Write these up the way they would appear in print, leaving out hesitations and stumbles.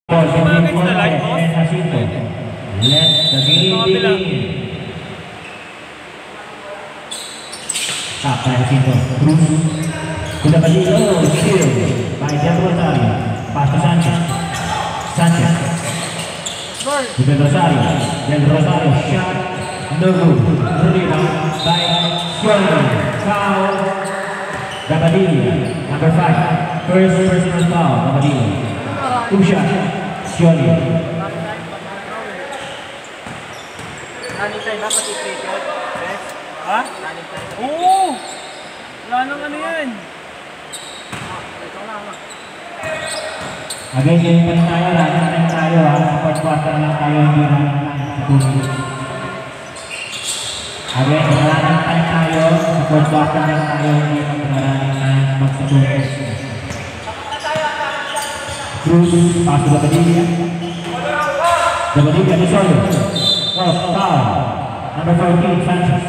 Let the game begin. Stop by Jacinto. Cruz. Kuda Badillo. Shield by Del Rosario. Pass to Sanchez. Sanchez. Del Rosario. Del Rosario. Shot. No good. Rebound by Scioli. Foul. Gabadilla. Number 5. First personal foul. Gabadilla. 2 shot. Scioli. Running time ba pati play yun? Yes? Ha? Running time. Oo! Wala nang ano yan. Ito lang. Again, game pa rin tayo. Running time tayo ha. Sa fourth quarter lang tayo. Hindi running time sa bullshit. Again, running time tayo. Sa fourth quarter lang tayo. Hindi running time magsabulis. Cruz, pass to Gabadilla. Gabadilla ni Solo. Oh, foul. Number 14, Sanchez.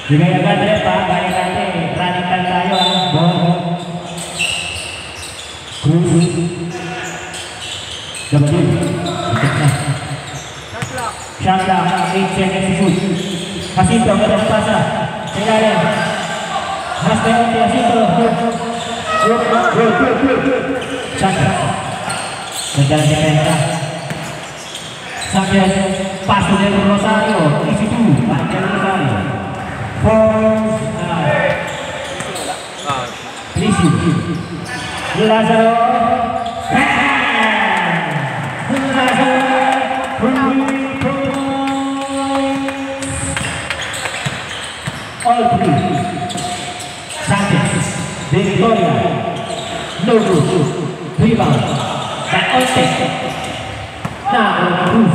Bigay agad rin pa, kaya natin. Running time tayo ha. Ball. Cruz. Gabadilla. Shot clock. 8 seconds to shoot. Jacinto, agad ang pasa. Kailangan. Mas na yung Jacinto. Sanchez. Nagdalang defensa. Sanchez, paso Del Rosario. Easy 2, Del Rosario. Force, Lisi. Lazaro. All three. Sanchez. Victoria. No good. Rebound. By Olsen. Now, Cruz.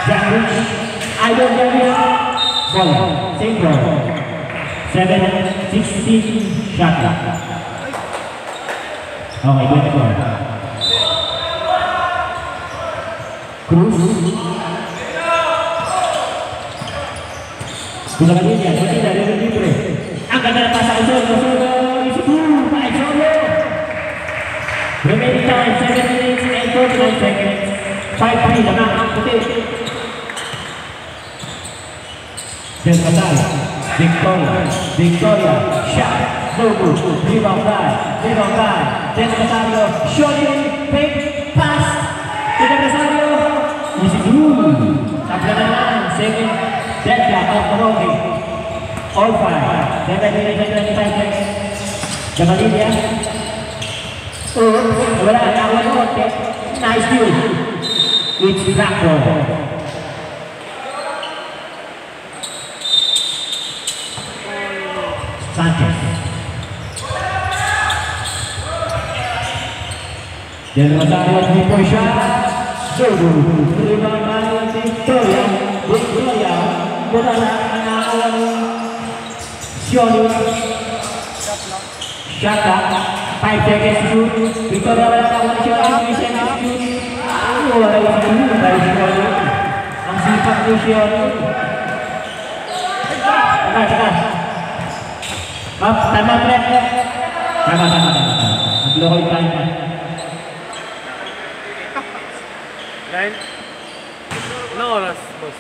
Jack Rich. Idol Davis. Ball. Same ball. 7-16 shot clock. Okay, good to go. Cruz. Sudah Badilla, Badilla dari libre. Angkat dari pasang Solo. Isi 2, by Solo. Remaining time 7 minutes and 49 seconds. 5-3 naman ang puti. Del Rosario. Victoria. Shot. No good. Rebound by. Del Rosario. Shooting. Fake. Pass. Del Rosario. Easy 2. Tabla naman. Second. Deadlock of the Rocky. All 5. 7 minutes and 25 seconds. Gabadilla. Wala na ako ng konti. Nice deal. It's Blackball. Sanchez. Del Rosario 3-point shot. Rebound by Victoria. Mula na ang Scioli. Shot clock. 5 seconds to shoot. Victoria wala na ako ni Scioli. 3 seconds to shoot. Wala yung shoot by Scioli. Ang sipag ni Scioli. Teka. Tama pre. Tama. Nagloko yung time pa. Line? Anong oras, boss?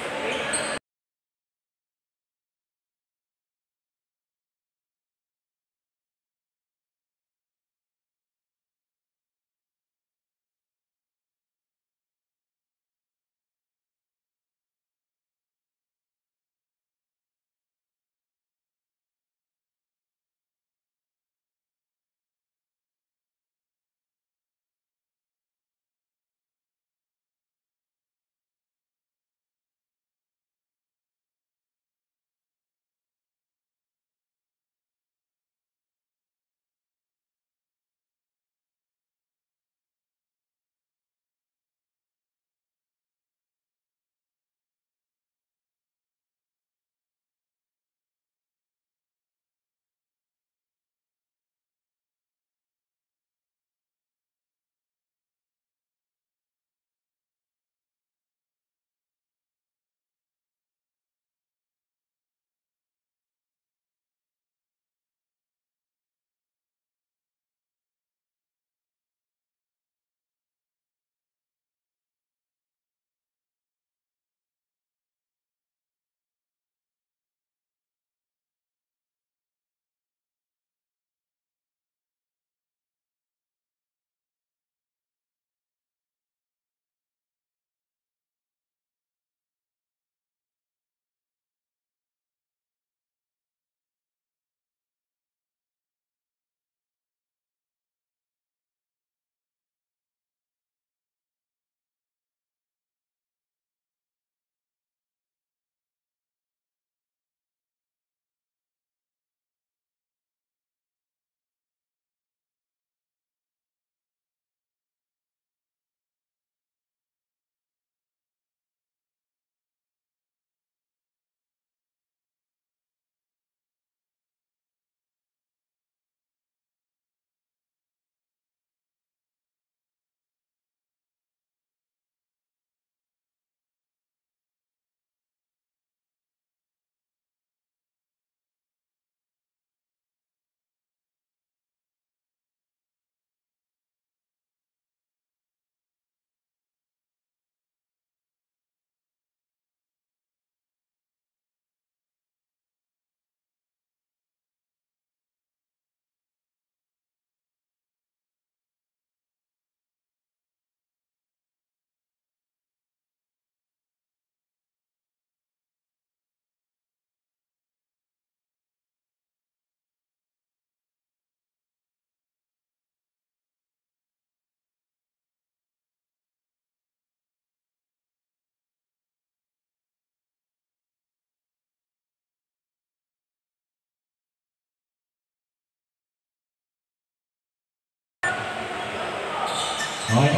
Okay.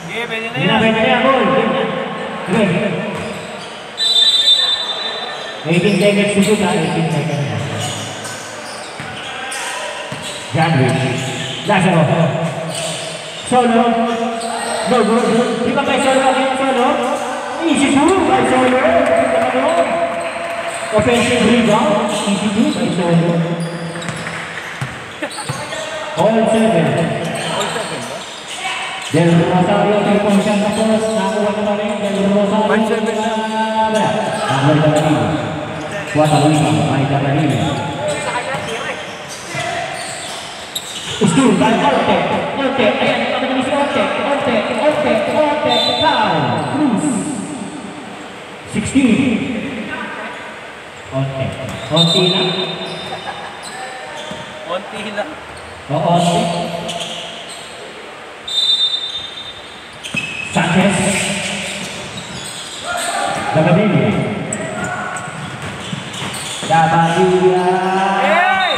Sige, pwede na Hindi na, yan. pwede na yan, goal. Sige. 18 seconds to shoot, 18 seconds. Janwich. Lazaro. Solo. No good. Di ba kay Solo again, Solo? Easy move by Solo. Offensive rebound. Easy move by Solo. All 7. Del Rosario, 3 points siya tapos. Nakuha na rin. Del Rosario. 5-7 na. Amoy Dabalino. Kuwata Luisa. May Dabalino. Skill by Orte. Orte. Ayan. Pagkakali si Orte. Orte. Orte. Orte. Foul. Cruz. 16. Orte. Orte na. Konti lang. O Orte. Sanchez. Dabalino. Dabalino. Hey!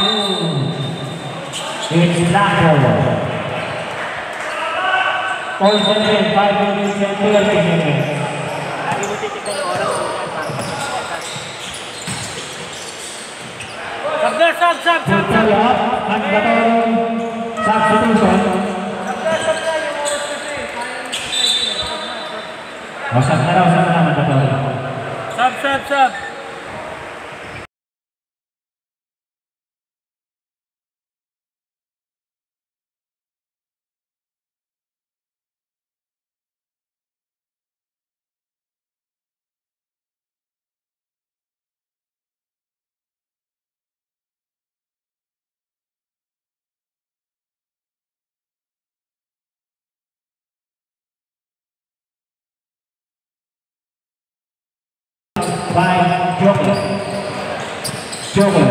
It's Blanco. All 7, 5 minutes and 30 seconds. Lagi mo titignan yung oras. Sab! Full up, mandatory substitution. O, sab na raw, mandatory. Sab! By Joker. Joker.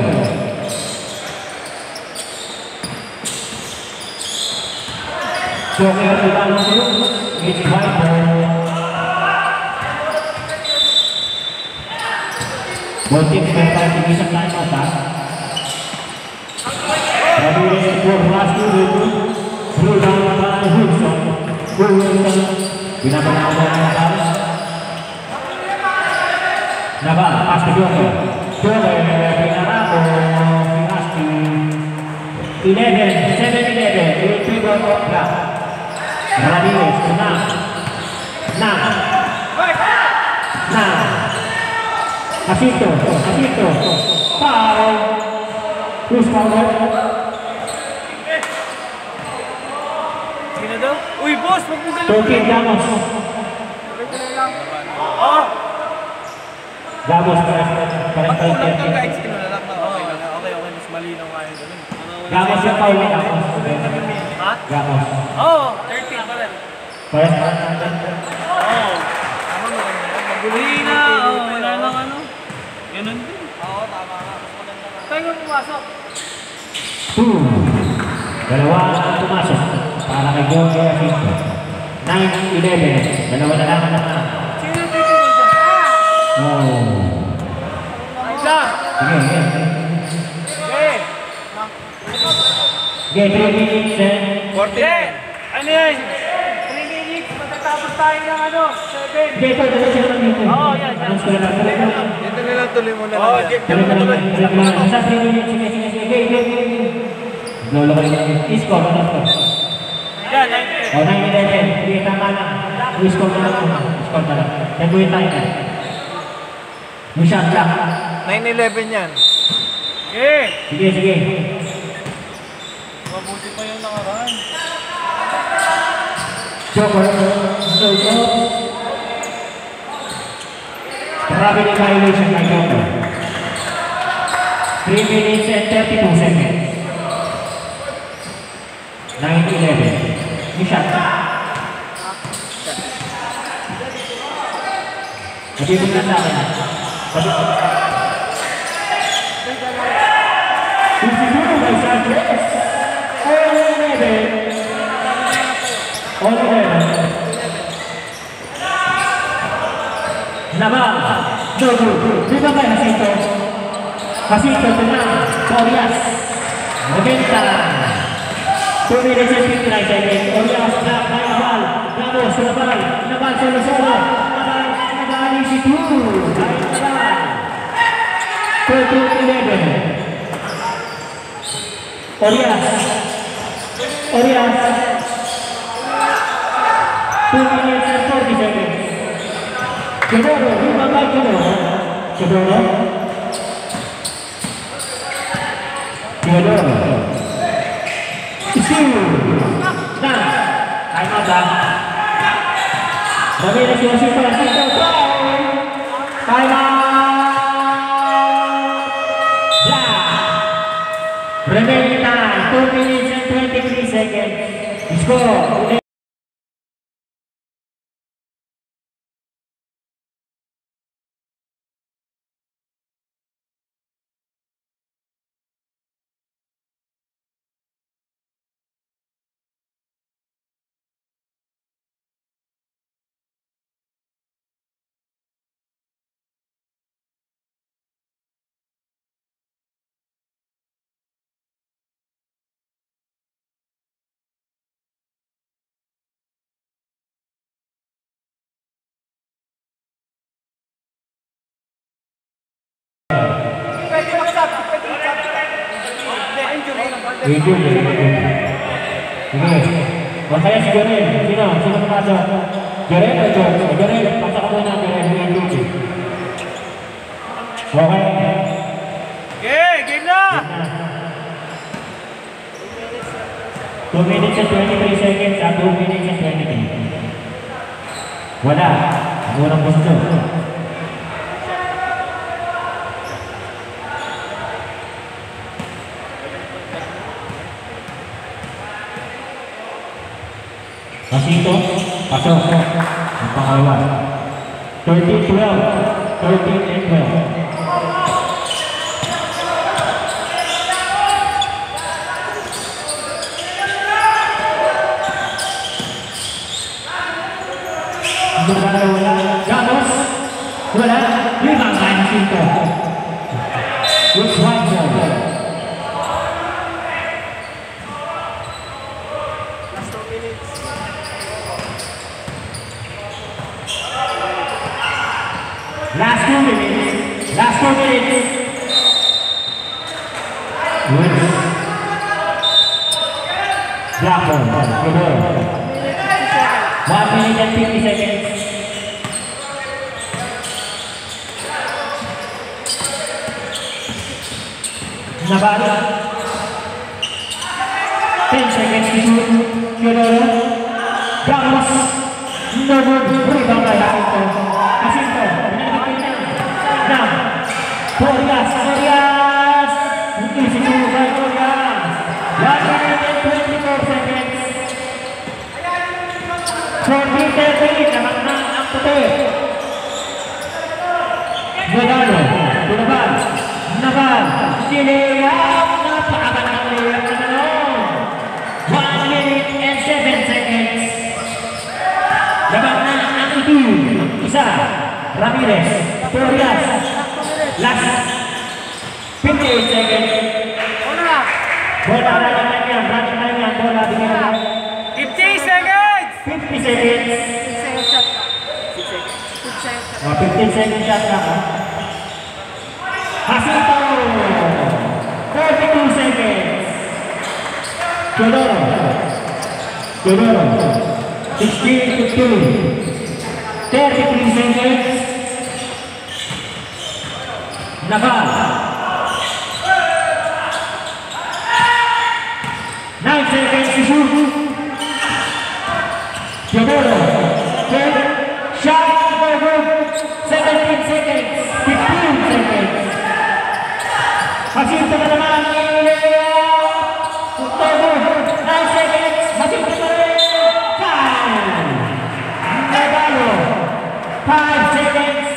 Joker di dalam itu, it's white ball. Motif mental tinggi sekali mata. Tapi formasi itu berulang kali Wilson. Bina-bina Naval, pas ke Joker. Joker, Pinarato, Pinasti. 11, 7-11, 8-3 block. Ramirez, 6. Asito. Foul. Who's foul? Sino daw? Uy, boss! Wag mo ganun. Tokin Gamos. Oh! Gamos, Pag kulang ka kahit sino na lang. Okay. Mas malinaw nga yun. Gamos yung foul ni Gamos. Ha? Gamos. Oo, 13 pa rin. First Oo. Tama mo rin. Maguloy na. Wala nang ano. Ganun din. Oo, tama nga. Tayo nga pumasok. 2. Dalawa ang pumasok para kay Joker Asito. 9-11. Dalawa na lang ang Sino dito mo dyan? Oh. Isa! Sige. Okay! Okay, 3 minutes and 49. Ano yan? 3 minutes. Matatapos tayo ng ano? 7. dito sila lang dito. Oo, yan. Anong sila lang? Dito nilang tuloy mo na Oo, lang. Jeff. Sa 3 minutes, sige. Lolo ko lang. Isko, ano to? Yan, O, 9-11. Sige, tama lang. Isko na lang. Isko na lang. Nagbuhin tayo na. Yung shot lang. 9-11 yan. Okay. Sige. Mabuti pa yung nakaraan. Joker. Grabe ni violation kay Joker. 3 minutes and 32 seconds. 9-11. Yung shot. Nabibig na sa akin. Isiguro by Sanchez. All 11. Naval. No good. Di ba kayo Hasito? Hasito, tenang. Torias. 90. 2 minutes and 59 seconds. Orias, black, Nabal. Ramos, Nabal. Nabal, Solo. Nabal, easy 2. Nabal. 13-11. Orias. 2 minutes and 40 seconds. Kedoro, Ribangay Kedoro. Issue. Nah, time out dah. Bagi lagi masih time out. Remaining time 2 minutes and 23 seconds. Score. Video. Makanya si Joren, sino masuk? Joren atau Joren? Pasang kamu na Joren video. Okay. Game na! 2 minutes and 23 seconds at 2 minutes and 23. Wala. Ang unang gusto. Masito, pasok. Ang pangalawa. 13-12. 13-12. Gamos, wala, limang kain Jacinto. With one ball. Last 2 minutes. Good. Black ball. Good ball. 1 minute and 50 seconds. Navarro. 10 seconds to shoot. Teodoro. Gamos. No good. Rebound by Jacinto. Now. Orias. Easy to by Orias. 1 minute and 24 seconds. 14-13. Naman ang puti. Godano. Naval. Layup, napakagandang layup na nanon. 1 minute and 7 seconds. Labang na ang isa. Ramirez, Torres. Last 58 seconds. Bola na lang yan. Bola bigyan. 50 seconds! 50 seconds. 15 seconds shot na ka. Jacinto. 42 seconds. Teodoro. 16-15. 33 seconds. Naval. 9 seconds to shoot. Teodoro. Shot no good. 17 seconds. 15 seconds. Jacinto na naman. Tutobo. 9 seconds. Jacinto na rin. Time. Navarro. 5 seconds.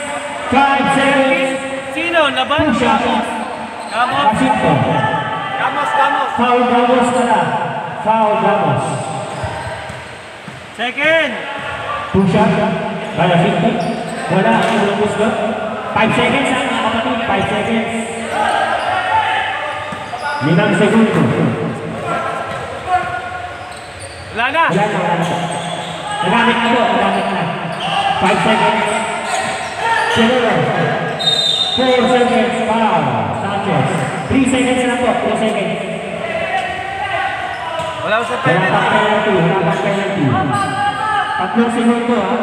5 seconds. Sino? Laban? Gamos. Jacinto. Gamos. Foul Gamos na lang. Foul Gamos. Second. Push-up. Kaya Jacinto. Wala. Ang gusto. 5 seconds ha, mga kapatid. 5 seconds. 5 segundo. Wala na. Wala na. Nagamit na po, nagamit na. 5 seconds. Siguro. 4 seconds, foul. Sanchez. 3 seconds na po, 3 seconds. Wala sa Wala pang penalty, wala pang penalty. 3 segundo, ha?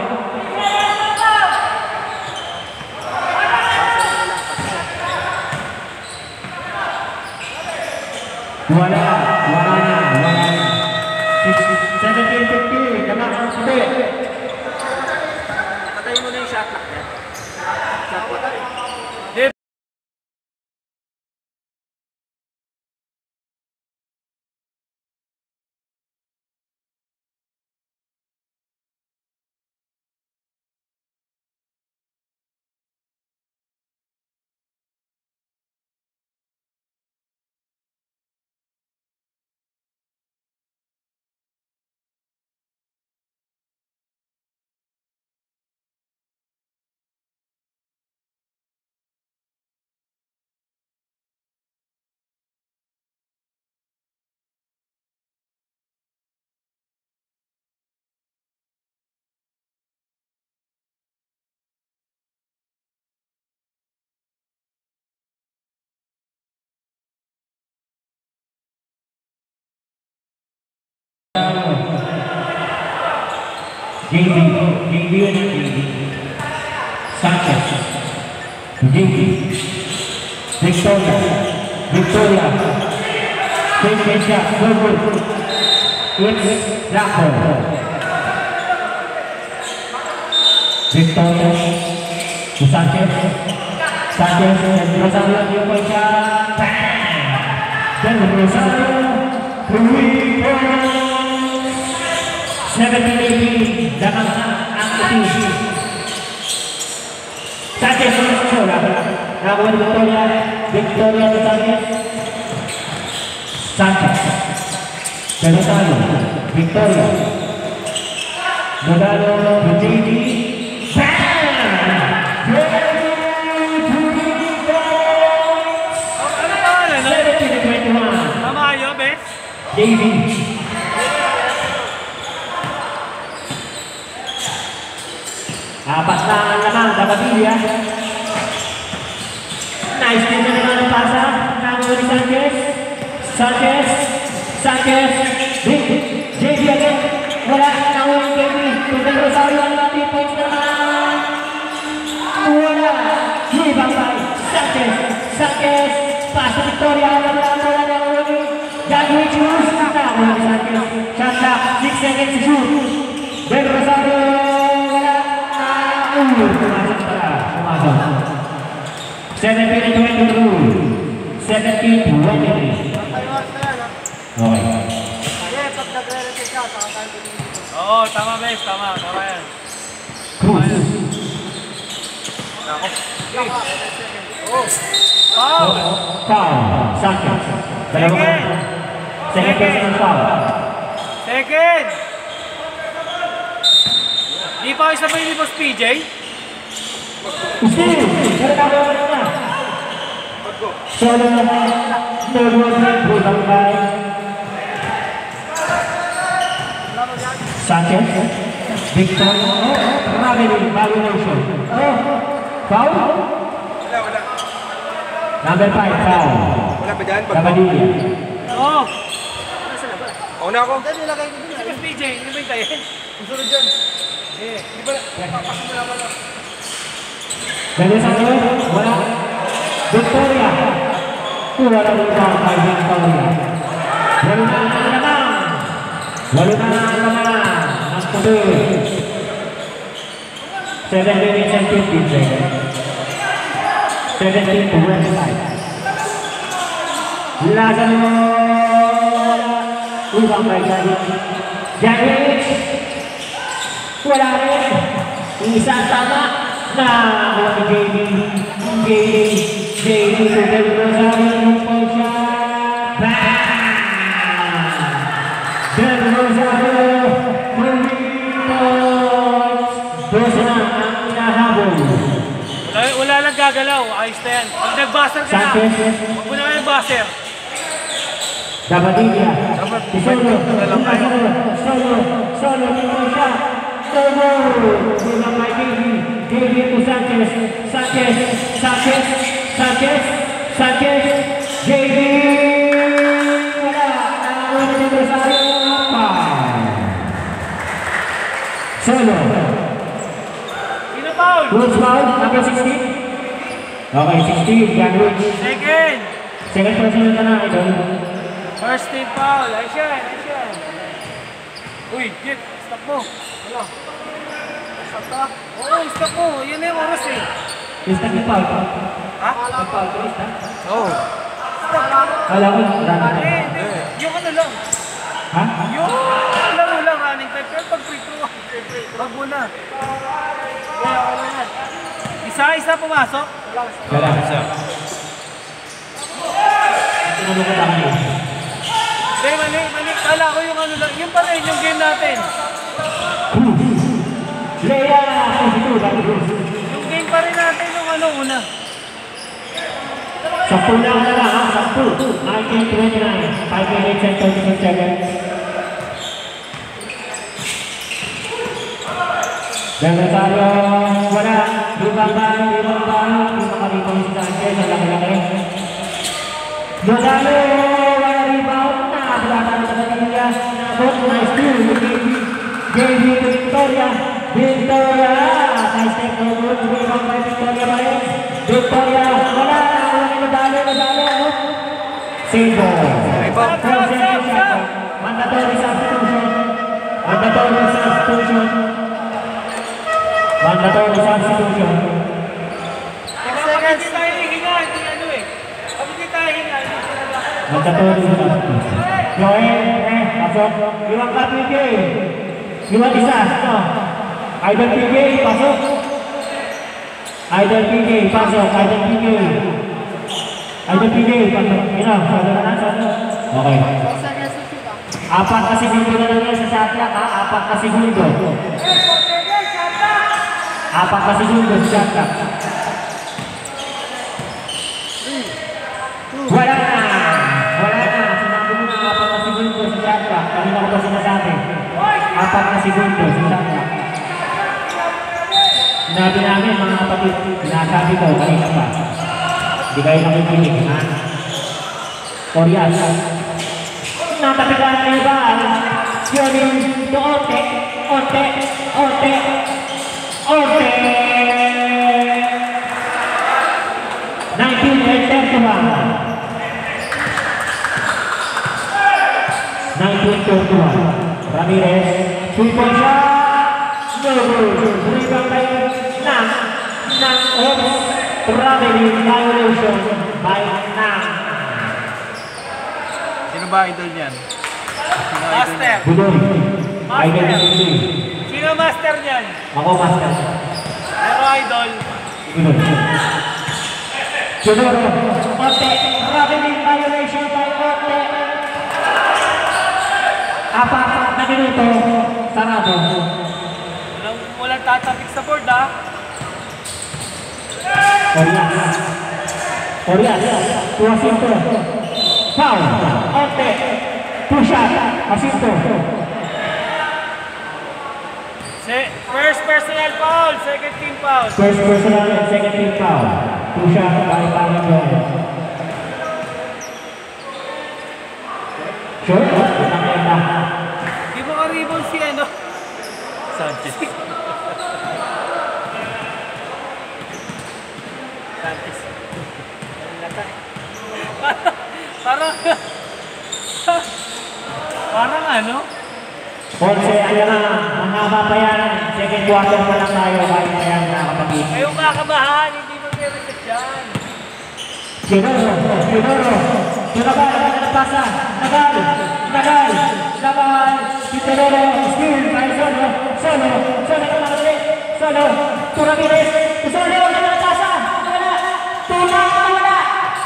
Wala na. 17-50, naman ang sabi. Patayin mo na yung shot clock niya. Shot clock. JB yun ang JB. Sanchez. JB. Victoria. Take shot. Good. It's Jackson. Victoria. Sanchez. Del Rosario yung po siya. Del Rosario. 17-18, dapat ang iti. Sanchez nakuha Victoria de Sanchez. Pelotano, Victoria. Dodano, JB. Ano pangalan? 17-21. Tama kayo, Bes? JB. Apat na naman, Dabadilla. Nice din na naman ang pasa. Nango ni Sanchez. JB again. Wala, nango ni JB. Del Rosario ang natin points naman. Wala. Ibang by Sanchez. Pasa Victoria. Wala ni Dagway choose. Nango ni Sanchez. Shot clock, 6 seconds to shoot. Del Rosario. Pumasok pala. 17-22. 17-23. Okay. Oo, tama, Bes. Tama yan. Cruz. Foul! Foul. Sanchez. Second person foul. Second! Di pa kayo sabay ni Boss PJ? Steve. Solo naman. Sanchez. Victor. Raveling. Valuation. Foul? Wala. Number 5. Foul. Wala pa dyan? Dabadilla. Oo! Ako na ako. Si Boss PJ, hindi ba yung tayo? Ang sunod dyan. Di ba? Papasok mo naman ako. Dari satu, wala. Victoria. Wala rin ba kay Victoria. Wala na naman. Ang puti. 7 minutes and 15 seconds. 17-25. Lazaro. Ibang kay Janich. Wala rin. Isang tama. Nah, JD Del Rosario po siya. Del Rosario, dosa na ang inahabol. Wala lang gagalaw. Ayos na yan. Pag nag-buzzer ka na, huwag mo na yung buzzer. Dabadilla. Solo, dito siya. Solo, sila Mikey, David to Sanchez, David! Wala, nakawala ni Rosario, Solo. Sino foul? Rules foul, number 16. Okay, 16, Janwich. Second person na na, idol. First team foul. Ayos yan. Uy, Jit, stop mo. Wala. Stop ka? Oo, stop mo. Yan na yung oras eh. Lista ni foul. Ha? Foul ko, lista. Oo. Stop. Alam ko, run. Hindi. Yung ano lang. Ha? Yung laro lang, running time. Pero pag free throw, wag mo na. Kaya ako na yan. Isa pumasok? Wala. Tinanong ko lang yun. Hindi, mali. Kala ko yung ano lang. Yung pa rin, yung game natin. Leia! Yung game pa rin natin yung ano una. 10 lang na lang, ha? 10. 1929. 5 minutes and 36 seconds. Rosario, wala. Ibang makaribang si Sanchez. Ang laki-laki. Rosario, wala rebound. Nakabulatan sa kanila. Nabot, nice steal. JV to Victoria. Nice take no good. Rebound by Victoria pa rin. Victoria, wala. Rosario. Save ball. Mandatory substitution. Mandatory substitution. Kapag hindi tayo hinga, hindi ano eh. Kapag hindi tayo hinga, hindi talaga. Mandatory substitution. Joel, pasok. Iwan ka PK. Iwan isa. Idol PK, pasok. Idol PK, pasok. Sado na. Okay. 4 na segundo na lang yan sa shotclock, ha? 4 na segundo. 4 na segundo sa shotclock. Wala na. Sinabi mo na 4 na segundo sa shotclock. Kanina ko ba sinasabi? 4 na segundo sa shotclock. Sinabi namin mga kapatid, sinasabi ko kanina pa. Hindi kayo nakikinig, ha? Korean. Natapigan na iba. Yun to Orte. 1931. Ramirez. 3-point shot. No good. Rebound by Nang. Traveling violation by Nang. Sino ba idol niyan? Master. Budoy. Idol ni Budoy. Sino master niyan? Ako master. Pero idol. Budoy. Orte. Traveling violation by Orte. Apat na minuto. Sarado. Walang tatapik sa board ha. Orias. Tuasinto. Foul. Orte. Push-up. Asinto. First personal foul, second team foul. First personal and second team foul. Push-up by Panginoon. Sure? Di ba ka-rebound si ano? Sanchez. Sanchez. Parang ano? Ponce, ayan na. Mahaba pa yan. Second quarter pa lang tayo. Kahit na yan na kapatid. Kayong kakabahan, hindi mo may-reset dyan. Sinoro. Nagpasa. Nagal. Sinoro. Steal by Solo. Solo. Ramirez. Solo. Nagpasa. Wala.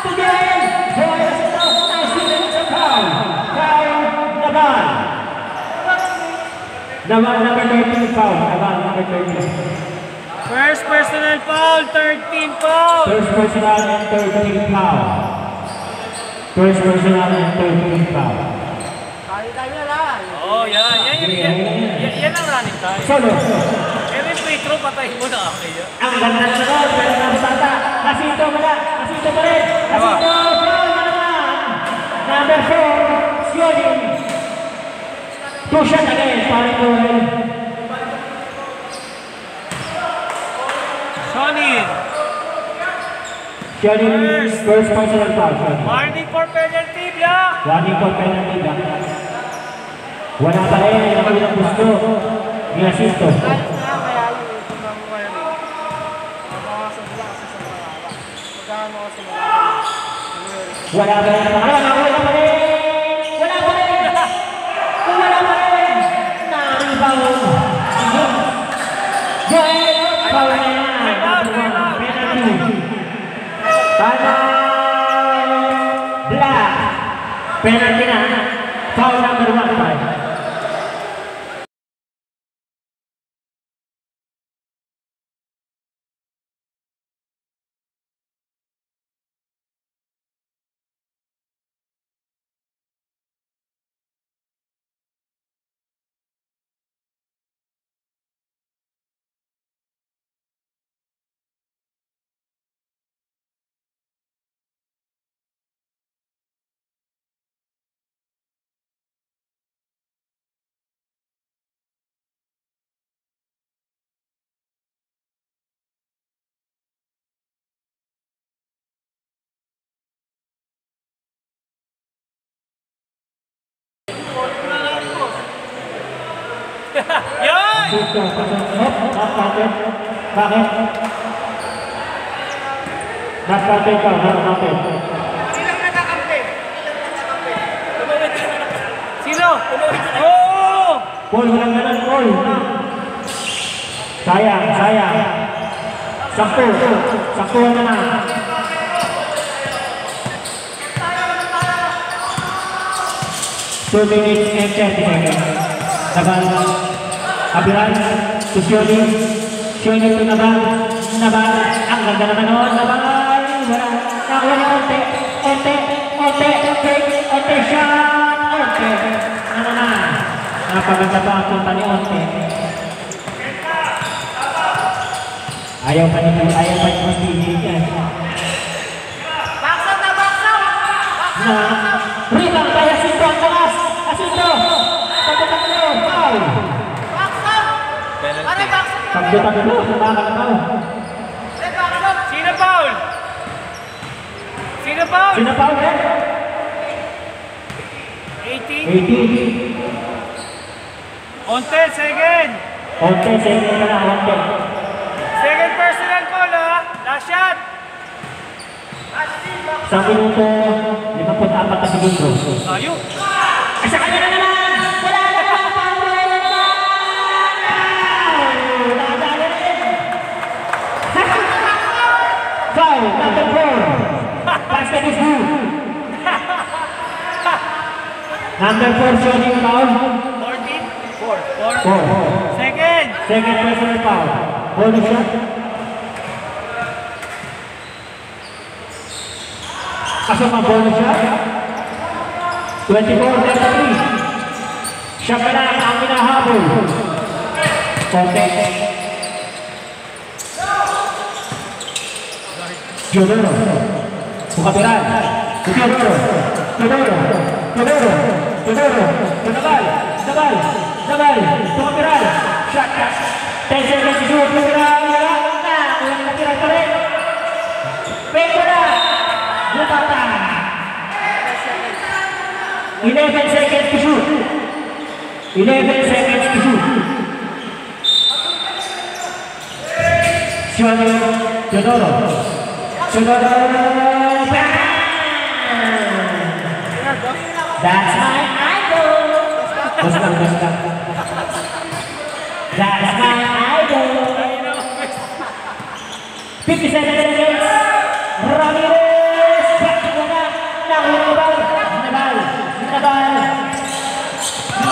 Tugian. Boy, ito. Nice steal. Foul. Nagal. Number 13 foul. Number 13. First personal foul, third team foul. First personal and third team foul. Oo, yan. Yan ang running time. Solo. Pero yung free throw, patayin mo na. Okay, yan. Ang ganda ng sunod, pero nabasata. Kasito wala, kasito pa rin. Kasito, foul na naman. Number 4, Sionin. 2 shot again, paring goal. Sionin. Sionin, first personal foul. Warning for penalty, Black. Warning for penalty, Black. Wala pa rin, ang ilang gusto. Ni Asisto. Wala pa rin, wala pa rin. Rebound. Joel, foul na yan. Penalty. Black. Penalty na. Foul number 1. Yan! Bakit? Bakit ka? Bakit? Sino? Oh! Paul, walang ganun, Paul. Sayang. Sakto na na. Two minutes and 30 seconds. Naban, Abiran, Sionin to Naban, ang ganda naman noon, Naban, wala, nakuha ni Onte, shot, ano na, napaganda pa ang punta ni Onte. Ayaw pa ni Mas DJ yan. Baksaw! Na, rebound kaya Asinto ang taas, Asinto, pagkataklo, foul. Pagdataklo, nakakataw. Sino foul? Sino foul? Sino foul, eh? 18. Onte, second. Onte, second ka na, Onte. Second personal foul, ha? Last shot. Isang minuto, 54 na segundo. Ayun. Ay, sa kanya na naman! Wala na naman! Foul, number 4. Basket is good. Number 4, Sionin foul. 14. 4. 4. Second. Second personal foul. Bonus shot. Pasok ang bonus shot. 24-33. Siya pa lang ang minahabol. Konti. Teodoro. Bukatiran. Teodoro. Bukatiran. Shot. 10 seconds to shoot. Bukatiran. Ulang natira pa rin. Peko na. Bukata. 11 seconds to shoot. 11 seconds to shoot. Teodoro. That's my idol. Basta. That's my idol. 57 seconds. Ramirez. Wala.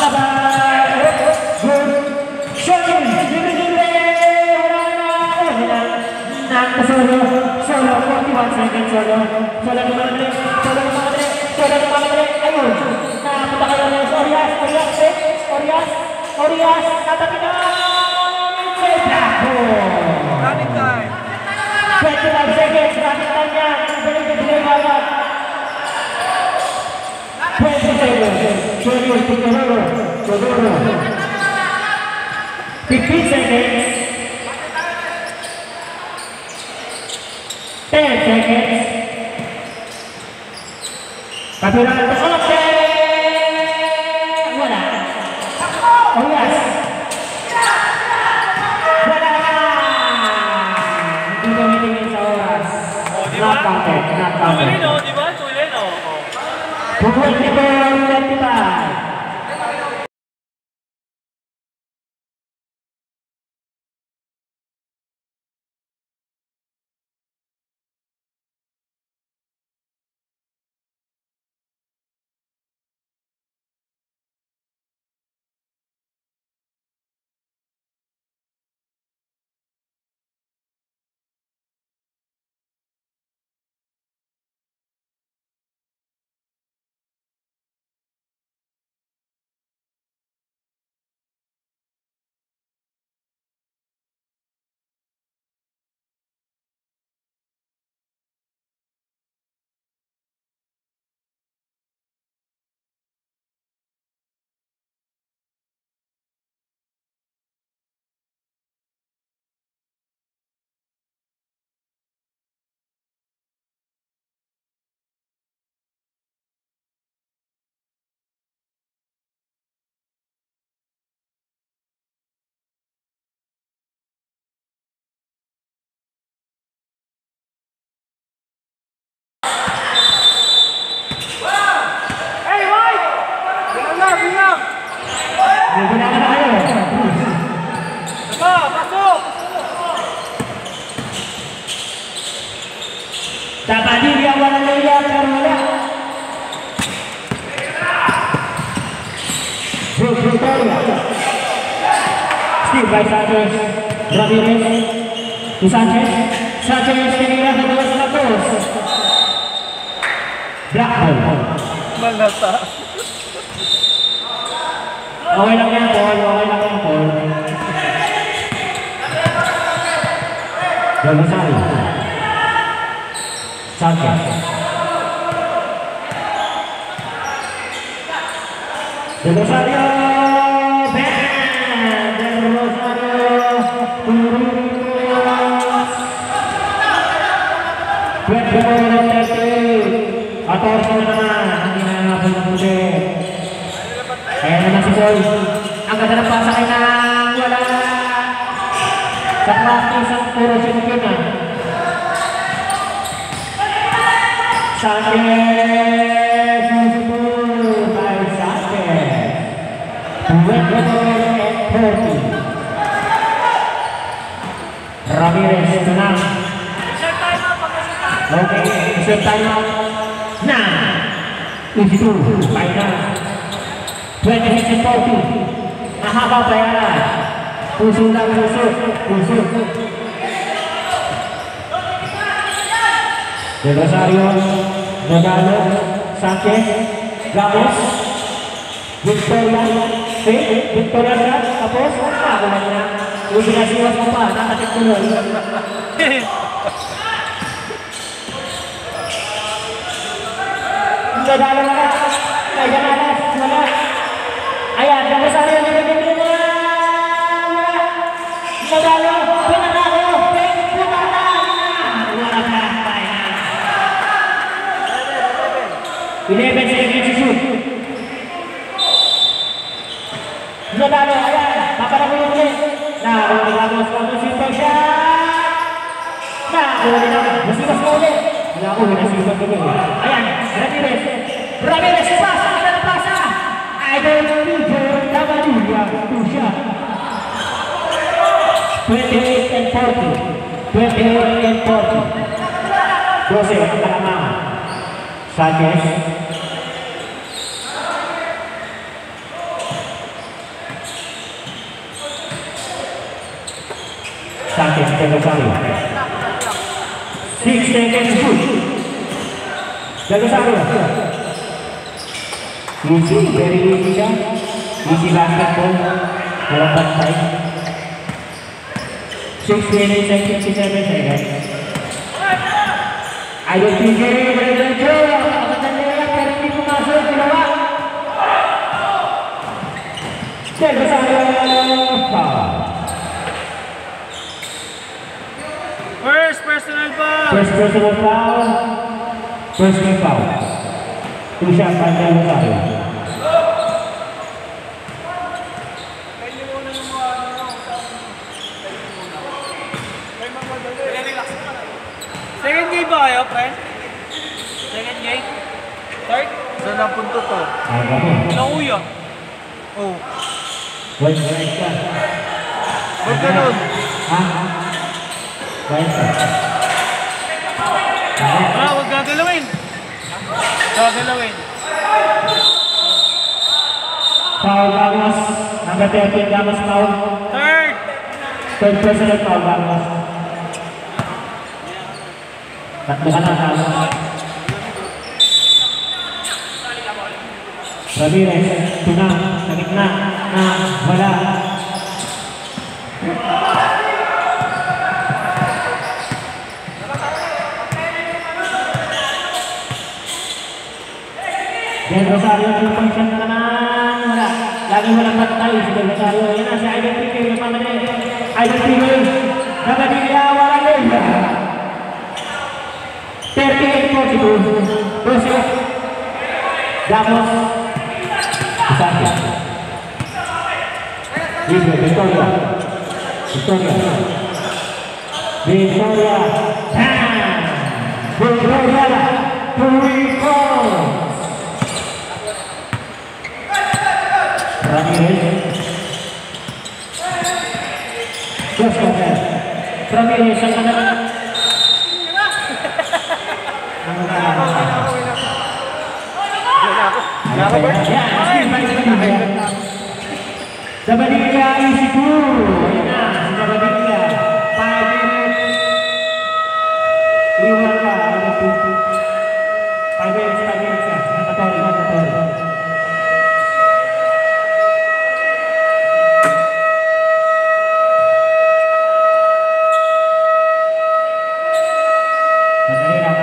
Nabal. Good. Sionin. Libre. Solo. 41 seconds. Solo lumadre. Ayun. Napunta ka lang. Orias. Orias, tatapinan! Bravo! Running time. 25 seconds, running time niya. Balik na sila agad. 20 seconds. Chodoro. 15 seconds. 10 seconds. Kapiran untuk Oke. Wala. Orias. Wala. Hindi tumitingin sa oras. Di ba? Not counted. Tuloy no, di ba? Tuloy no. 25. Gunakan na kayo. Pasok! Dapat diri ang walang layup pero wala. Victoria. Steve by Sanchez. Ramirez. To Sanchez. Sanchez tinira sa dulas na post. Black ball. Malata. Okay lang yan, Paul. Okay lang yan, Paul. Del Rosario. Sanchez. Del Rosario. Bam! Del Rosario. Turunus. 24-30. 14 na naman. Hindi na natin ng puti. Ayan naman si Boy. Ang ganda ng pasakay na wala. Sa practice ang puro sinipin na. Sanchez. Susunod by Sanchez. 24-30. Ramirez ito na. Okay, set time out. Na. Easy to. Bye na. 26-40. Mahaba pa yan. Puso lang, puso. Del Rosario, Nogalo, Sanchez, Gamos, Victoria, Victoria siya, tapos, ako lang niya. Yung sinasiwas mo pa, nakatik ko nun. Nogalo na ka, kaya nanas, wala. Ayan, Del Rosario, nilagay mo na. Nogalo, pinatalo, wala ka, kaya. 11 seconds to shoot. Nogalo, ayan, paparapin ulit. Nahuli Ramos, masipag siya. Nahuli na, masipag mo ulit. Nahuli na sipag ko. Ayan, Ramirez, pasa, na pasa. Idol Peter Cavalier, Tusha. 28-40. 12 ang kalamangan. Sanchez. Sanchez, Del Rosario. 6 seconds shoot. Del Rosario. Easy, very easy siya. Easy basketball. Walang bantay. 6 minutes and 57 seconds. Idol PJ, diretso. Nakatandera, pero hindi pumasok. Ginawa. Del Rosario, foul. First personal foul. First personal foul. First game foul. 2 shots by Del Rosario. Second game ba kayo, friend? Second game? Third? Saan napunto to? Aga mo. Nauya. Oh. Wait ka. Ba't ganun? Ha? Wait ka. Wala, huwag gagalawin. Gagalawin. Foul Ramos. Number 13 Ramos foul. Third. Third personal foul Ramos. Tatlo ka na Ramos. Ramirez, tunang, sa gitna, na wala. Del Rosario, 2 point na naman, wala. Lagi walang patay si Del Rosario. Yan na, si Idol PK, may pamali. Idol PK, Gabadilla, wala din. 38-42. Rosio. Damos. Isaki. Libre, Victoria. Victoria. Victoria. Victoria. Purico. Ramirez. Just over. Ramirez ang kanan. Gabadilla Isidro. Ayan na, si Gabadilla. 5 minutes. Liwan ka. 5 minutes, 5 minutes ka. Mandatory. Madali lang.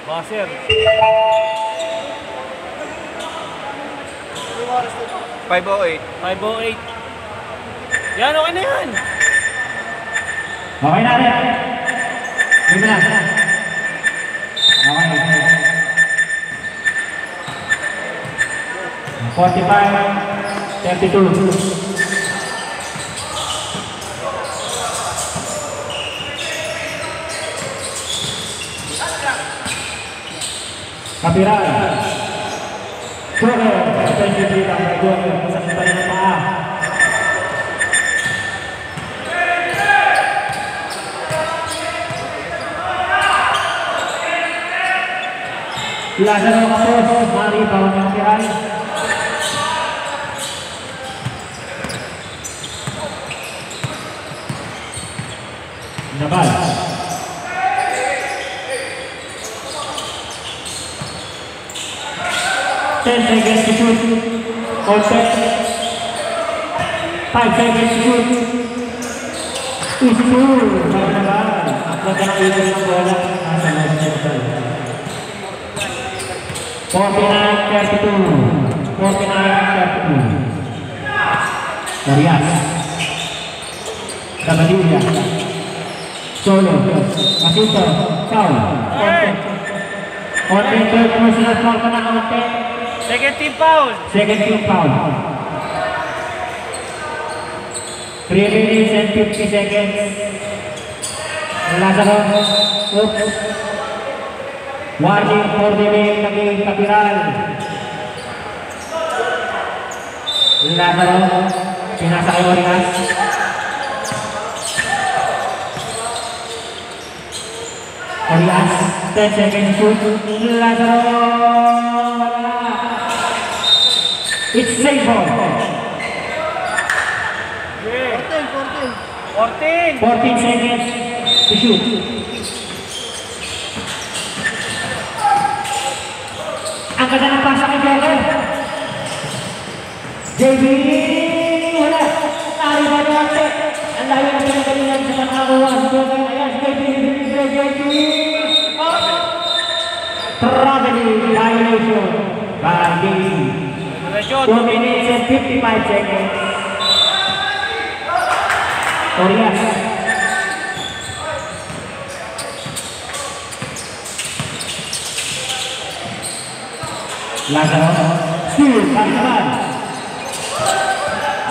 Buzzer. 508. 508. Yan, okay na yan. Okay na rin. Hindi mo na. Okay. 45-32. Kapiral. Sure. Intensity lang. Medyo sa kita ng paa. Lazaro Kapos. Mari bawang ng Kapiral. Nabal. Ten seconds to shoot. Contact. 5 seconds to shoot. Issue. Nabal. Upload ka ng ibig ng bola. Nasa last circle. 49-32. 49-32. Marias. Gabadia. Solo. Masito. Foul. Konti. Third personal foul ka na konti. Second team foul. Second team foul. 3 minutes and 50 seconds. Lazaro. Oops. Warning for the main naging Kapiral. Lazaro. Pinasa kay Orias. Orias. 10 seconds shoot. Lazaro. It's safe ball. 14. 14 seconds to shoot. Ang ganda ng pasa kay Joker. JB, wala. Tari ba natin? Ang layo ng pinagalingan sa pangkakuhan. Joker, ayan, JB. Traveling violation by JB. 2 minutes and 55 seconds. Orias. Lazaro. Steal by Kapiral.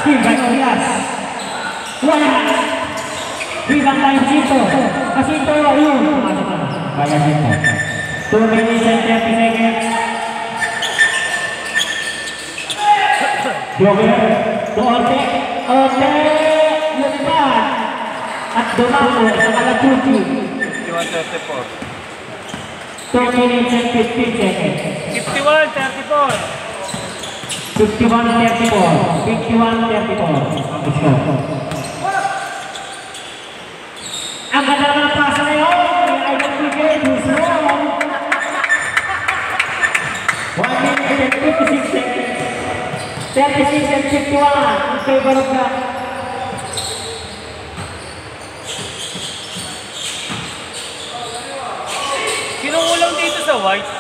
Steal by Orias. Wala. Rebound by Masito. Masito, ayun. Pumasok na. Kaya Masito. 2 minutes and 30 seconds. Joker. To Orte. Orte. Lumipad. At dumako sa Kalachuchi. 51-34. 2 minutes and 15 seconds. 51-34. 51-34. 51-34. Let's go. Ang ganda naman ang pasa na yun. I don't forget who's wrong. 1 minute and 56 seconds. 36 and 51. In favor of the Sinong ulang dito sa white?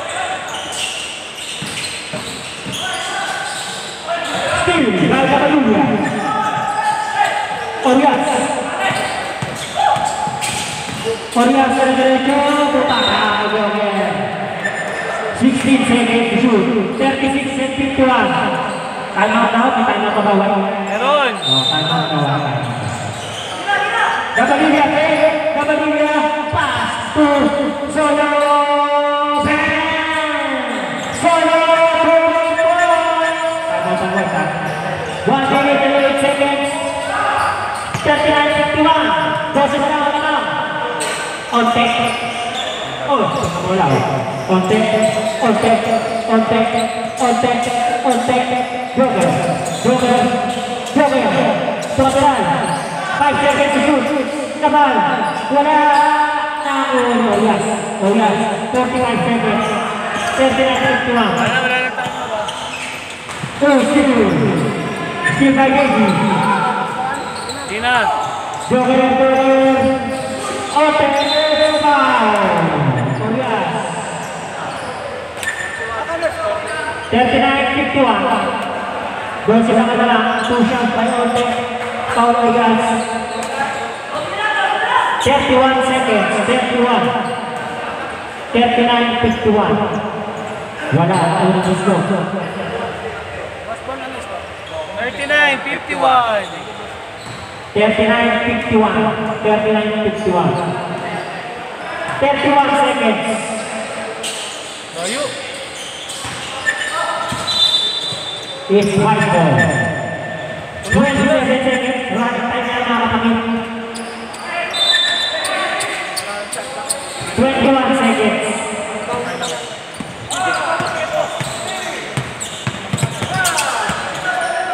Steal by Gabadia. Orias. Orias sa derecho. Putaka. 16 seconds to shoot. 36 and 51. Time out now. May time out pa ba? Meron. Time out na. Gabadia. Gabadia. Pass to Solo. Solo. 1 minute and 8 seconds. 39-51. 12 na lang. Ontek. Oh, wala. Ontek. Ontek. Ontek. Ontek. Ontek. Joker. Joker. Joker. Kapiral. 5 seconds to shoot. Nabal. Wala. Orias. Orias. 35 seconds. 39-51. Wala na tayo ba? Steal. Steal by Gagey. Di na. Joker. Open. Foul. Orias. 39-51. Doon sila ka na lang. 2 shots by Orte. Paul Egas. 31 seconds. 31. 39-51. Wala. Ang gusto. 39-51. 39-51. 39-51. 31 seconds. Layo. It's white ball. 27 seconds. Right time na nakakapagin. 21 seconds.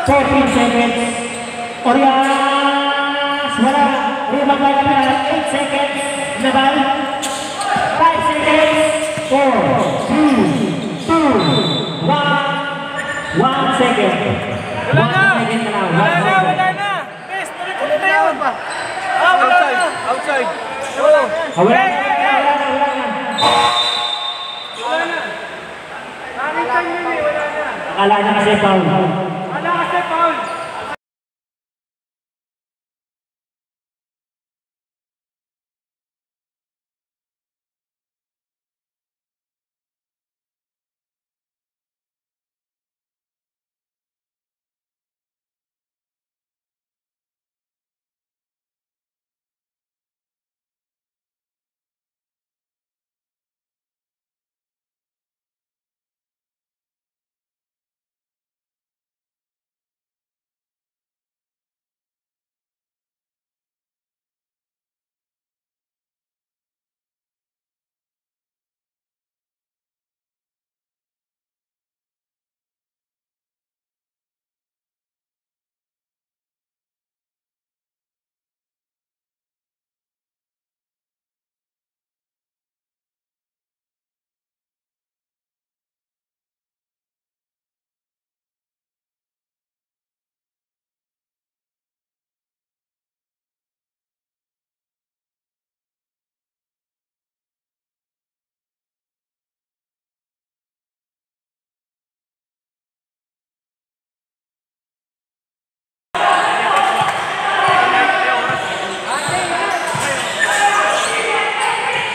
14 seconds. Orias. Wala. Rebound by Kapila. 8 seconds. Nabal. 5 seconds. 4, 3, 2, 1. 1 second. Wala na. 1 second na lang. Wala na, wala na. Best, tuloy-tuloy na yun. Wala na. Outside. Wala na. Wala na. Wala na. Wala na. Aming time yun eh, wala na. Akala na kasi foul. Wala kasi foul.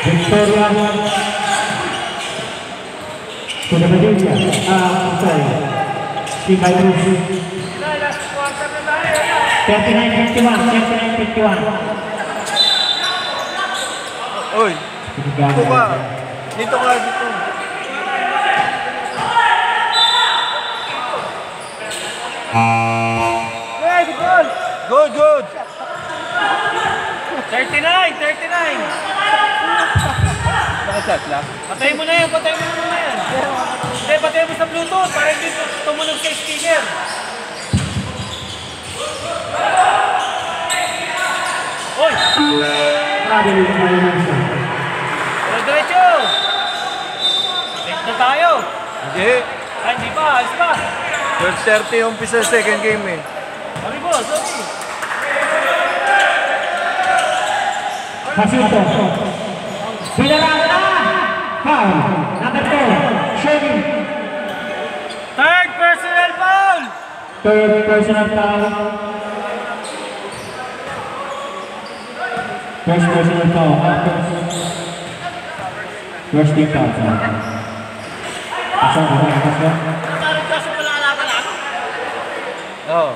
Victoria sudah berdiri. Sorry. Team by Bruce. 39-51. 39-51. Oy, dito ka. Dito ka, dito. Hey, good goal. Good, good. 39. Nakashot lang. Patay mo na yan, patay mo na yan. Hindi, patay mo sa Bluetooth para hindi tumunog sa speaker. Oy! Grabe yung kailangan siya. Diretso! Late na tayo. Hindi. Ay, hindi pa, ayos pa. 12:30 yung umpisa sa second game eh. Sorry boss, sorry. Pasito. Bilarata. Foul. Number 4. Shaggy. Third personal foul! Third personal foul. First personal foul. First team foul. Pasok ko na pasok. Oo.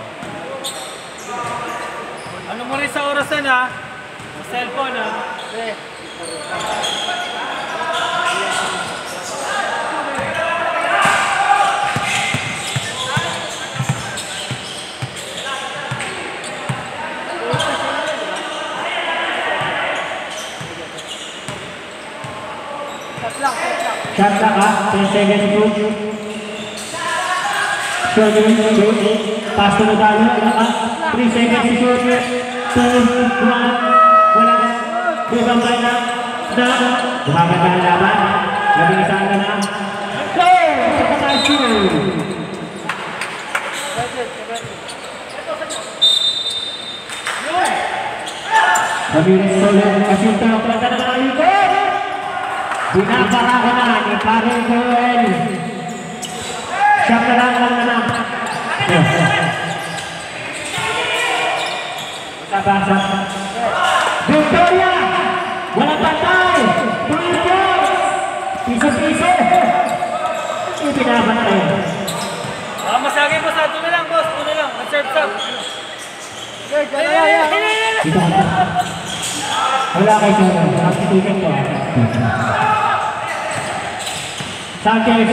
Ano mo rin sa orasan ha? Sa cellphone ha? Shot lang ha. 10 seconds to shoot. Shooting. Pass to Nadal. 3 seconds to shoot. 2, 1. Wala. Bubang ka na. Bumagat na ang laban. Labing isang ka na. Go! Shoot! Ramirez Soler. Kasinta. Planta na mga likod. Binabara ko na ni Pare Joel. Shot na lang. Sabasa. Victoria! Walang pantay! 3 points! Piso-piso! Ipinapantay. Masagay mo sa ito na lang, boss. Ito na lang. Mag-serve up. Dito ka na. Wala kayo siya. Substitution ko. Sanchez.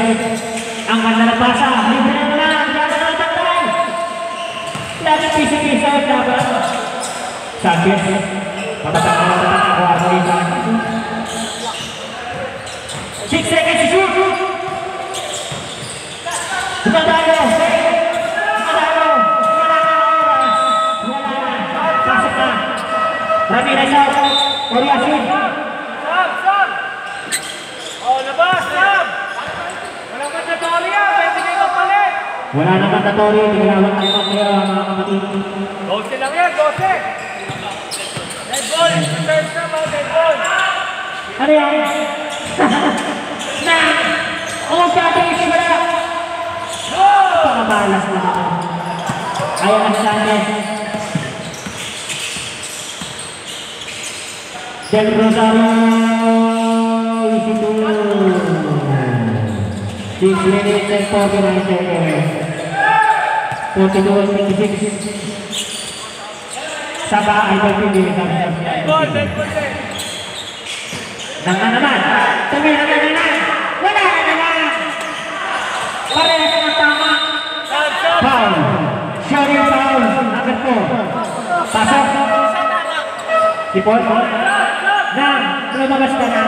Ang ganda na pasa. Libre na lang. Ganda na pantay. Lagi piso-piso. Sanchez. Patatak ako ako yung Sanchez. 6 seconds to shoot. Tumatalo. Pasok na. Ramirez out. Oriasin. Sam! Oh, labas, Sam! Walang mandatory yan. Pwede kayo magpalit. Wala na mandatory. Tingnan tayo kaya mga kapatid. 12 lang yan, 12. Red ball. Reserve na mga red ball. Ano yan? Na! Oh, Sanchez! Wala! Pakabalas na ako. Ayaw ang Sanchez. Del Rosario! Isitu! 6 minutes and 49 seconds. 42-26. Saba ay pagpili. Red ball din. Nang naman! Tumira na! Wala na! Parehas na tama! Sam! Foul! Shooting foul! Number 4. Pasok! Sipon? Lumabas ka na.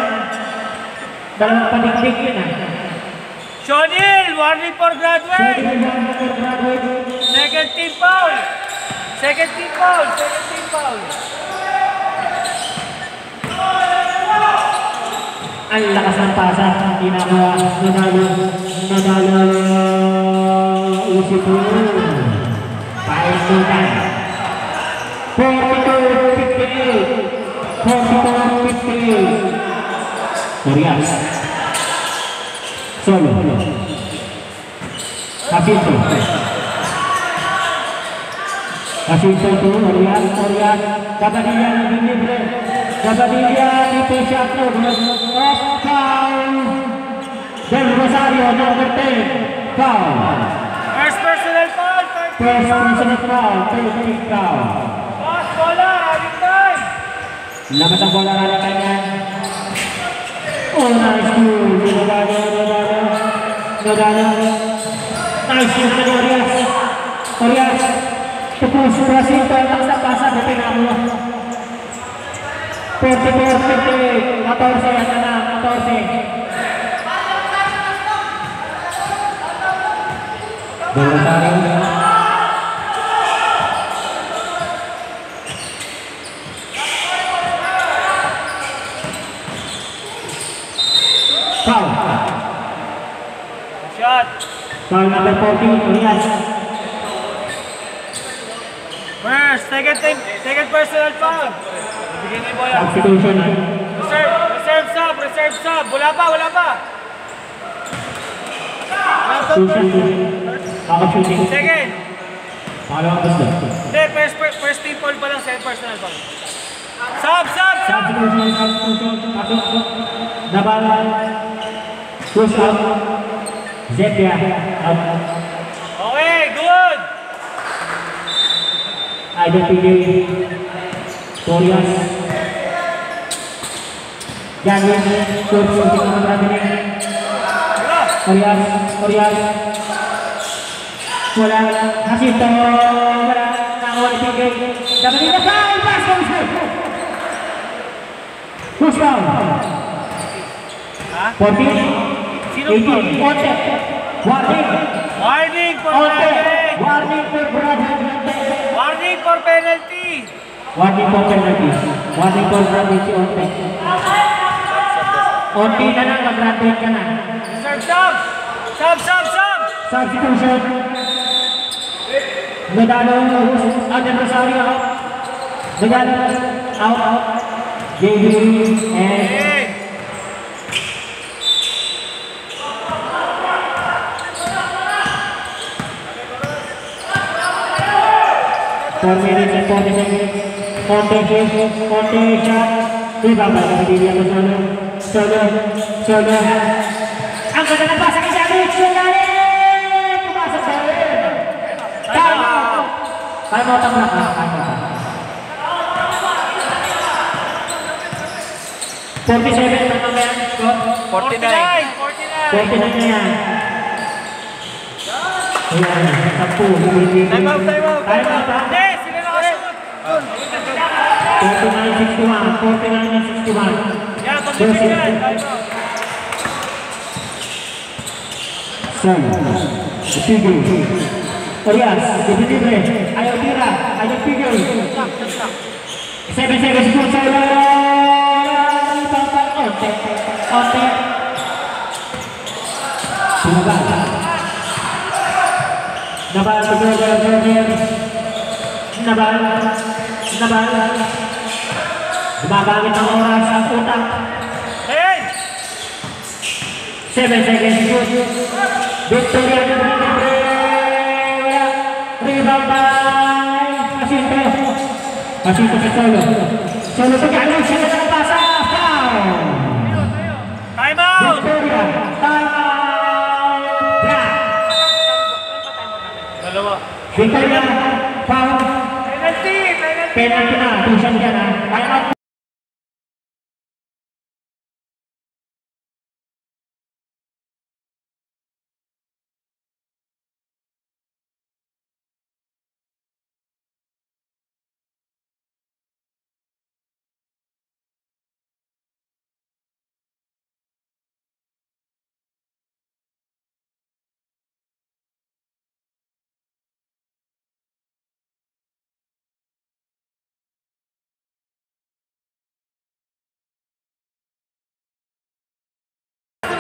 Dalawang panikdik yun Shonil, warning for graduate. Second team foul. Ang lakas ng pasa. Ginagawa. Nadalo. Isip mo. Pahintunan. 42-58. Orias. Solo. Jacinto to Orias. Gabadia libre. Gabadia itu shot no. Foul. Del Rosario number 10. Foul. First personal foul. Technique foul. Pass, bola, having time. Labas ang bola na kanya. Oh, nice move. Nadalo. Nice move na Orias. Tepus Jacinto ang sa pasa na pinakuha. 44-58. 14 yan na. 14. Del Rosario. Foul. Shot. Foul number 14, Orias. Second personal foul. Bigyan ni bola. Substitution. Reserve sub. Wala pa. Shooting. Second. Pangalawang gusto. Hindi, first team foul pa lang, second personal foul. Sub. Substitution. Nabalan. Push out. Zepia. Out. Okay, good. Identity. Torias. Jangan. Shooting naman natin. Orias. Wala. Jacinto. Wala. Nakawa ni Tigay. Dapat nila foul. Pass. Push foul. 14. Sino 18. Onte. Warning for Onte. Warning for penalty. Warning for penalty si Onte. Onte na lang, mag-graduate ka na. Reserve sub. Substitution. Nadalo, Del Rosario out. Nadalo, out. JB and 4 minutes and 40 seconds. Conte shot. Rebound by Kapitiliano Solo. Ang ganda ng pasa kay David. Pumasok sa rin. Time out. Time out ang laka. 47 na ba yan? 49 na yan. Ayan, 10. Time out. Hindi, sila nakashoot. 49-61. Yan, pag-ibigyan. Time out. Son, Sigo, Orias, libre, ayaw tira, ayaw figure. 7 seconds po sa Onte. Nabal, gumagamit ang oras ang utak. Hey! 7 seconds po. Victoria rebound by Jacinto sa Solo pagkakaroon siya na ng pasa. Foul! Time out! Victoria, time out! Dalawa. Victoria, foul. Penalty Na, tusan yan ha. Time out.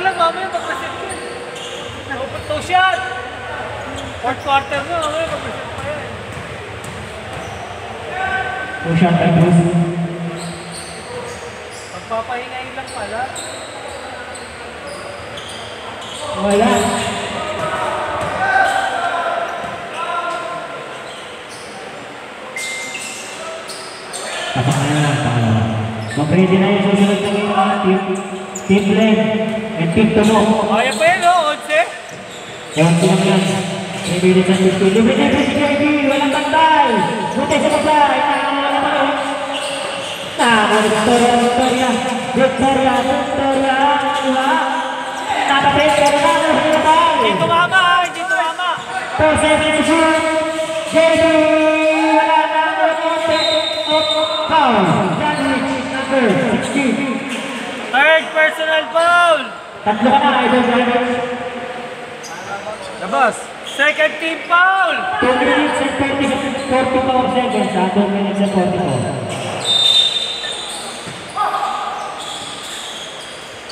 lang mamaya mag-present ko. Open to shot. Fourth quarter na, mamaya mag-present pa yan. Tusan by Bruce. Pagpapahingayin lang pala. Wala. Mag-ready na yung susunod na game Team Glenn and Team Tomo. Kaya pa yan, no? Onse? Ewan ko lang yan. 3 minutes and 15. Libre si JB. Walang bantay. Buti sa babae. Victoria. Nakapit ka na ng Hindi tumama! 4 seconds shoot. JB. Wala na. Foul. Janwich number 16. Third personal foul! Tatlo ka na, idol driver. Labas! Second team foul! 2 minutes and 44 seconds, 2 minutes and 44.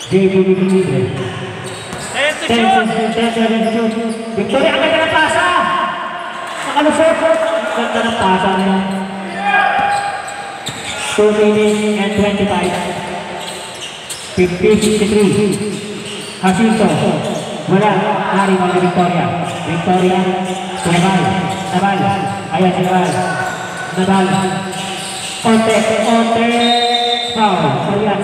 JB libre. 10 to 10 shoot! seconds shoot. Victoria, ang ganda ng pasa! Nakalusot. Ang ganda ng pasa niya. 2 minutes and 25. 50-63. Jacinto. Wala. Hari mga Victoria. Nabal. Ayan si Nabal. Onte. Foul. Orias.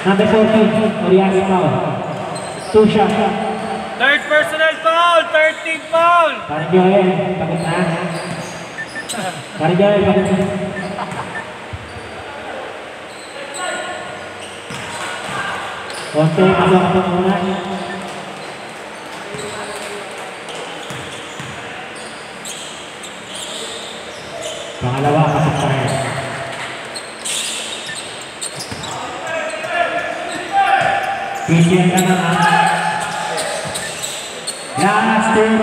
Number 14. Orias foul. 2 shot. Third personal foul! Third team foul! Parang Joel. Pagod na. Onte, pasok ito muna. Pangalawa, pasok pa rin. Bigyan ka naman. Last 2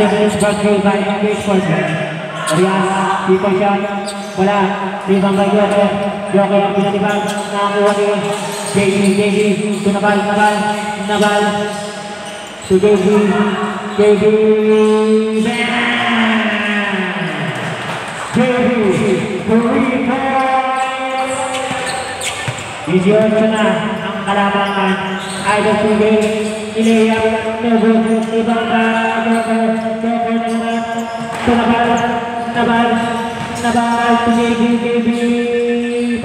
minutes brought to you by Engage Sportsman. Orias, people shot. Wala. Rebound by Joker. Joker ang pinatibag. Nakakuha ni JB. To Nabal. To JB. JB. 3 points. 18 na ang kalamangan. Idol Pugay, Ilya, Nogo, Ibangka, Nabal, Pugay,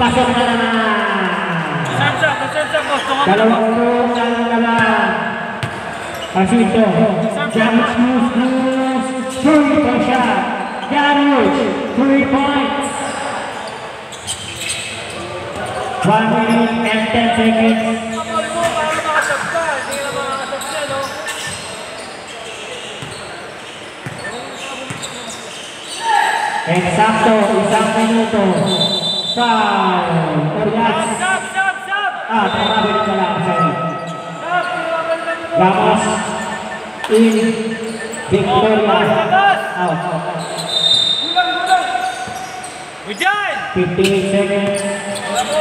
pasok na naman. Deserve siya, boss. Tungan mo. Dalawang punong naman. Pasito, Jamus, 3 shot. Jamus, 3 points. 1 minute and 10 seconds. Kapal mo, paano makasab ka? Hindi ka na makasab siya, no? Eksakto, 1 minuto. Foul. Orias. Sab! Tumabit ka lang sa Sab! Tinawag na mo. Ramos in Victoria. Out. Gulang! Ujan! 58 seconds. Wala po.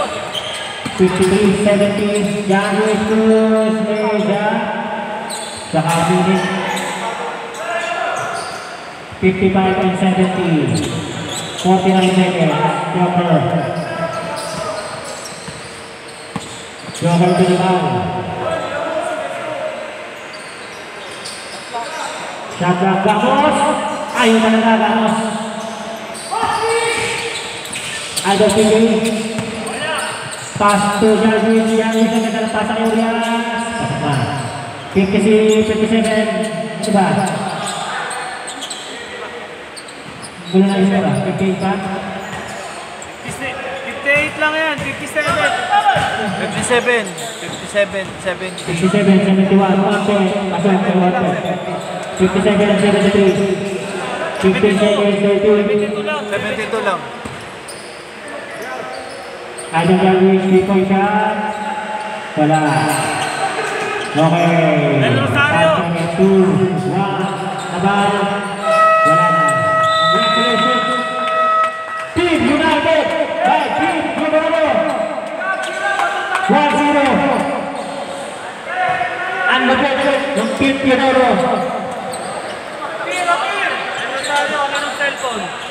53-70. January Cruz, Meza. Saka minute. 55 and 70. 49 seconds. Joker to the ball. Shot block Ramos. Ayaw talaga Ramos. Idol Pugay. Pass to Jarvis. Jarvis ang ganda ng pass kay Urias. Pasok na. 57. Diba? Gulo na yung sura. 58 pa. 58 lang yan. 57. 57, 70. 57, 71, 1 pasok kay Walter. 57, 73. 15 seconds, 32. 72 lang. Idol Jarvis, 3-point shot. Wala. Okay. El Rosario. 5 seconds, 2, 1. Nabal. Wala na. Congratulations. Team United by Team Gumaro. 1-0. Undefeated ng Team Gumaro. El Rosario, wala ng cellphone.